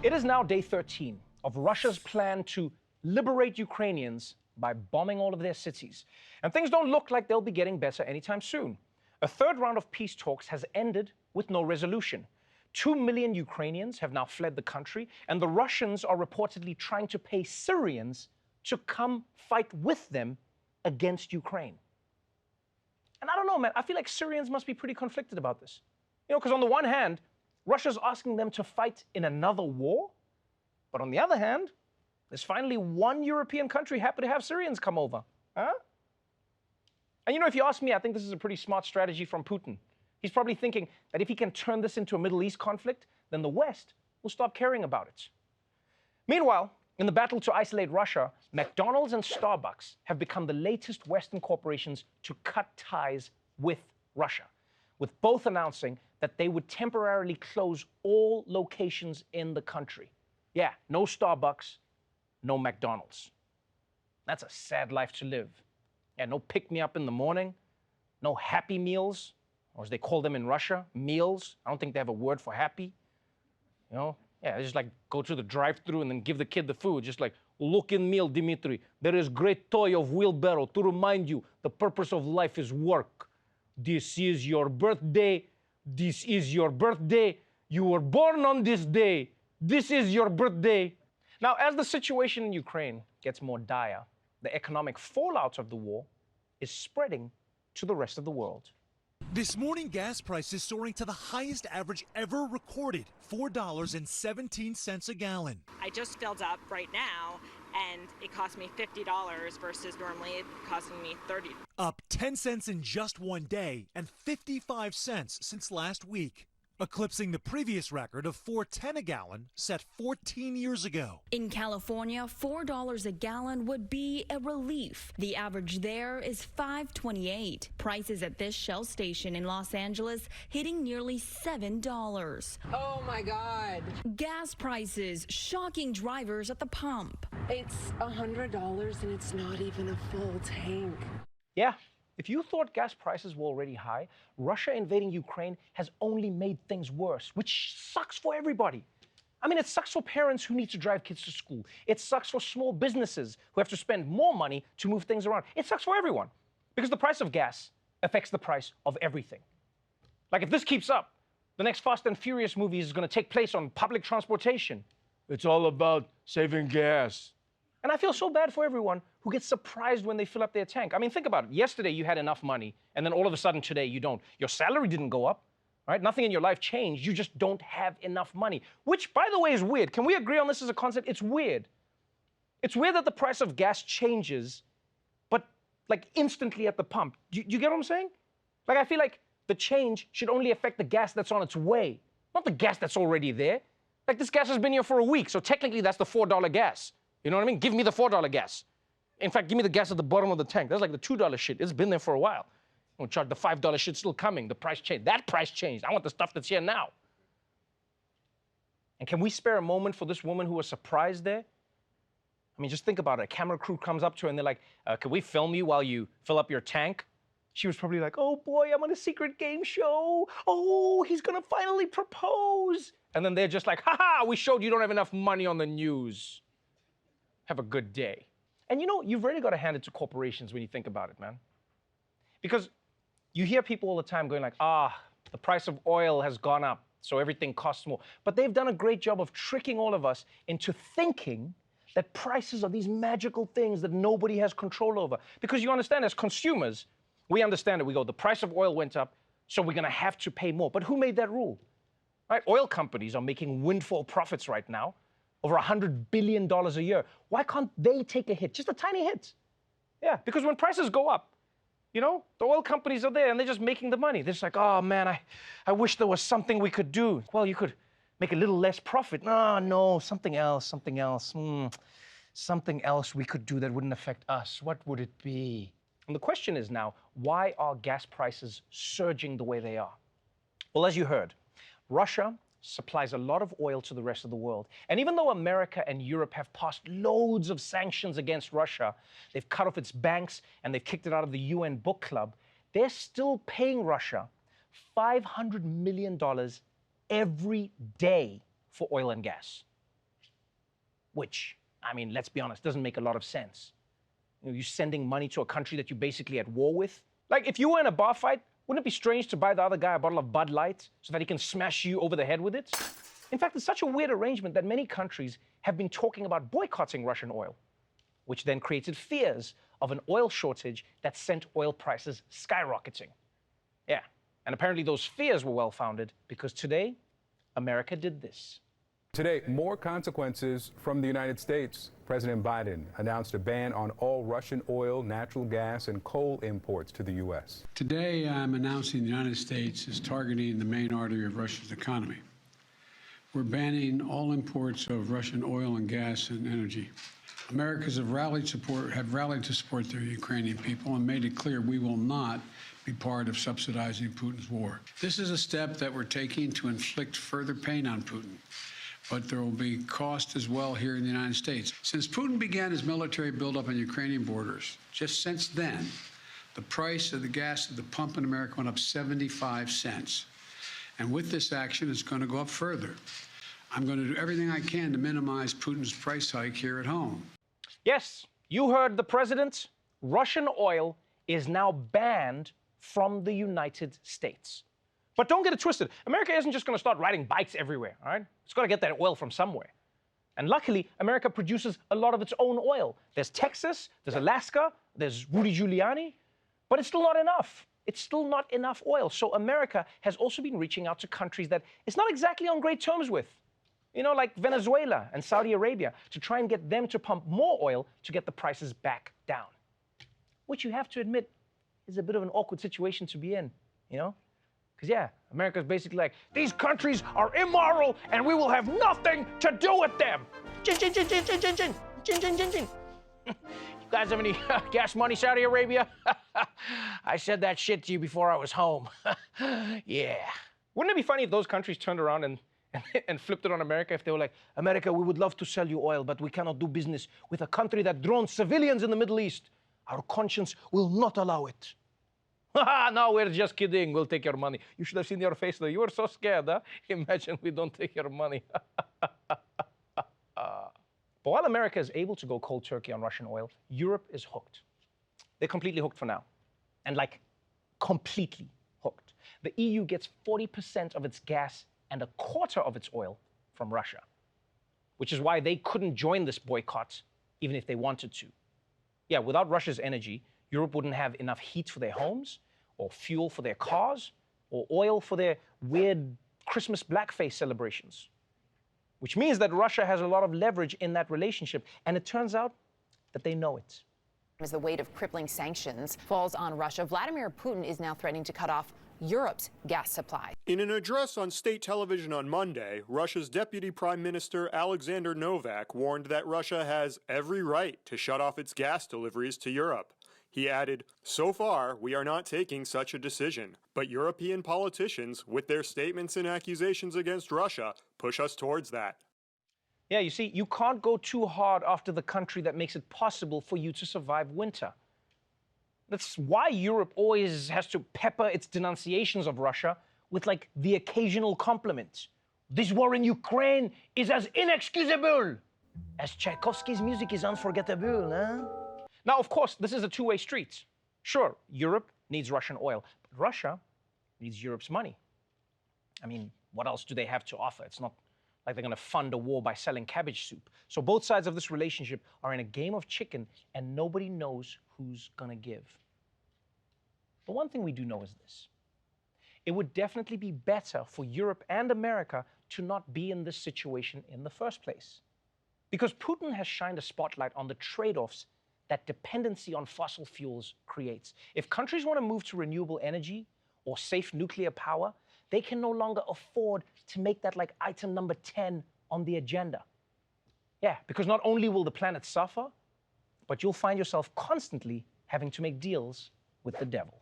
It is now day 13 of Russia's plan to liberate Ukrainians by bombing all of their cities. And things don't look like they'll be getting better anytime soon. A third round of peace talks has ended with no resolution. 2 million Ukrainians have now fled the country, and the Russians are reportedly trying to pay Syrians to come fight with them against Ukraine. And I don't know, man, I feel like Syrians must be pretty conflicted about this. You know, because on the one hand, Russia's asking them to fight in another war, but on the other hand, there's finally one European country happy to have Syrians come over. Huh? And you know, if you ask me, I think this is a pretty smart strategy from Putin. He's probably thinking that if he can turn this into a Middle East conflict, then the West will stop caring about it. Meanwhile, in the battle to isolate Russia, McDonald's and Starbucks have become the latest Western corporations to cut ties with Russia, with both announcing that they would temporarily close all locations in the country. Yeah, no Starbucks, no McDonald's. That's a sad life to live. Yeah, no pick-me-up in the morning, no Happy Meals, or as they call them in Russia, meals. I don't think they have a word for happy. You know, yeah, they just like go to the drive-thru and then give the kid the food, just like, look in meal, Dimitri. There is great toy of wheelbarrow to remind you the purpose of life is work. This is your birthday. This is your birthday. You were born on this day. This is your birthday. Now, as the situation in Ukraine gets more dire, the economic fallout of the war is spreading to the rest of the world. This morning, gas prices soaring to the highest average ever recorded, $4.17 a gallon. I just filled up right now, and it cost me $50 versus normally it costing me $30. Up 10 cents in just one day and 55 cents since last week, eclipsing the previous record of $4.10 a gallon set 14 years ago. In California, $4 a gallon would be a relief. The average there is $5.28. Prices at this Shell station in Los Angeles hitting nearly $7. Oh my God. Gas prices shocking drivers at the pump. It's $100 and it's not even a full tank. Yeah. If you thought gas prices were already high, Russia invading Ukraine has only made things worse, which sucks for everybody. I mean, it sucks for parents who need to drive kids to school. It sucks for small businesses who have to spend more money to move things around. It sucks for everyone because the price of gas affects the price of everything. Like if this keeps up, the next Fast and Furious movie is going to take place on public transportation. It's all about saving gas. And I feel so bad for everyone who gets surprised when they fill up their tank. I mean, think about it. Yesterday, you had enough money, and then all of a sudden today, you don't. Your salary didn't go up, right? Nothing in your life changed. You just don't have enough money, which, by the way, is weird. Can we agree on this as a concept? It's weird. It's weird that the price of gas changes, but like instantly at the pump. Do you get what I'm saying? Like, I feel like the change should only affect the gas that's on its way, not the gas that's already there. Like, this gas has been here for a week, so technically that's the $4 gas. You know what I mean? Give me the $4 gas. In fact, give me the gas at the bottom of the tank. That's like the $2 shit. It's been there for a while. Don't charge the $5 shit still coming. The price changed. That price changed. I want the stuff that's here now. And can we spare a moment for this woman who was surprised there? I mean, just think about it. A camera crew comes up to her and they're like, can we film you while you fill up your tank? She was probably like, oh boy, I'm on a secret game show. Oh, he's gonna finally propose. And then they're just like, haha, we showed you don't have enough money on the news. Have a good day. And you know, you've really got to hand it to corporations when you think about it, man. Because you hear people all the time going like, the price of oil has gone up, so everything costs more. But they've done a great job of tricking all of us into thinking that prices are these magical things that nobody has control over. Because you understand, as consumers, we understand it. We go, the price of oil went up, so we're going to have to pay more. But who made that rule? Right? Oil companies are making windfall profits right now. Over $100 billion a year. Why can't they take a hit? Just a tiny hit. Yeah, because when prices go up, you know, the oil companies are there and they're just making the money. They're just like, oh man, I wish there was something we could do. Well, you could make a little less profit. No, something else. Something else we could do that wouldn't affect us. What would it be? And the question is now, why are gas prices surging the way they are? Well, as you heard, Russia supplies a lot of oil to the rest of the world. And even though America and Europe have passed loads of sanctions against Russia, they've cut off its banks and they've kicked it out of the UN Book Club, they're still paying Russia $500 million every day for oil and gas. which, I mean, let's be honest, doesn't make a lot of sense. You're sending money to a country that you're basically at war with. Like, if you were in a bar fight, wouldn't it be strange to buy the other guy a bottle of Bud Light so that he can smash you over the head with it? In fact, it's such a weird arrangement that many countries have been talking about boycotting Russian oil, which then created fears of an oil shortage that sent oil prices skyrocketing. Yeah, and apparently those fears were well-founded because today, America did this. Today, more consequences from the United States. President Biden announced a ban on all Russian oil, natural gas, and coal imports to the U.S. Today, I'm announcing the United States is targeting the main artery of Russia's economy. We're banning all imports of Russian oil and gas and energy. Americans have rallied to support their Ukrainian people and made it clear we will not be part of subsidizing Putin's war. This is a step that we're taking to inflict further pain on Putin. But there will be cost as well here in the United States. Since Putin began his military buildup on Ukrainian borders, just since then, the price of the gas at the pump in America went up 75 cents. And with this action, it's going to go up further. I'm going to do everything I can to minimize Putin's price hike here at home. Yes, you heard the president. Russian oil is now banned from the United States. But don't get it twisted. America isn't just going to start riding bikes everywhere, all right? It's got to get that oil from somewhere. And luckily, America produces a lot of its own oil. There's Texas, there's Alaska, there's Rudy Giuliani, but it's still not enough. It's still not enough oil. So America has also been reaching out to countries that it's not exactly on great terms with, you know, like Venezuela and Saudi Arabia, to try and get them to pump more oil to get the prices back down. Which you have to admit is a bit of an awkward situation to be in, you know? Because, yeah, America's basically like, these countries are immoral and we will have nothing to do with them. Chin, chin, chin, chin, chin, chin, chin, chin, chin, chin, chin. You guys have any gas money, Saudi Arabia? I said that shit to you before I was home. Yeah. Wouldn't it be funny if those countries turned around and flipped it on America if they were like, America, we would love to sell you oil, but we cannot do business with a country that drones civilians in the Middle East. Our conscience will not allow it. No, we're just kidding. We'll take your money. You should have seen your face, though. You were so scared, huh? Imagine we don't take your money. But while America is able to go cold turkey on Russian oil, Europe is hooked. They're completely hooked for now. And like, completely hooked. The EU gets 40% of its gas and a quarter of its oil from Russia, which is why they couldn't join this boycott, even if they wanted to. Yeah, without Russia's energy, Europe wouldn't have enough heat for their homes, or fuel for their cars, or oil for their weird Christmas blackface celebrations. Which means that Russia has a lot of leverage in that relationship, and it turns out that they know it. As the weight of crippling sanctions falls on Russia, Vladimir Putin is now threatening to cut off Europe's gas supply. In an address on state television on Monday, Russia's Deputy Prime Minister Alexander Novak warned that Russia has every right to shut off its gas deliveries to Europe. He added, "So far, we are not taking such a decision, but European politicians, with their statements and accusations against Russia, push us towards that." Yeah, you see, you can't go too hard after the country that makes it possible for you to survive winter. That's why Europe always has to pepper its denunciations of Russia with, like, the occasional compliment. This war in Ukraine is as inexcusable as Tchaikovsky's music is unforgettable, huh? Now, of course, this is a two-way street. Sure, Europe needs Russian oil, but Russia needs Europe's money. I mean, what else do they have to offer? It's not like they're going to fund a war by selling cabbage soup. So both sides of this relationship are in a game of chicken, and nobody knows who's going to give. The one thing we do know is this. It would definitely be better for Europe and America to not be in this situation in the first place. Because Putin has shined a spotlight on the trade-offs that dependency on fossil fuels creates. If countries want to move to renewable energy or safe nuclear power, they can no longer afford to make that like item number 10 on the agenda. Yeah, because not only will the planet suffer, but you'll find yourself constantly having to make deals with the devil.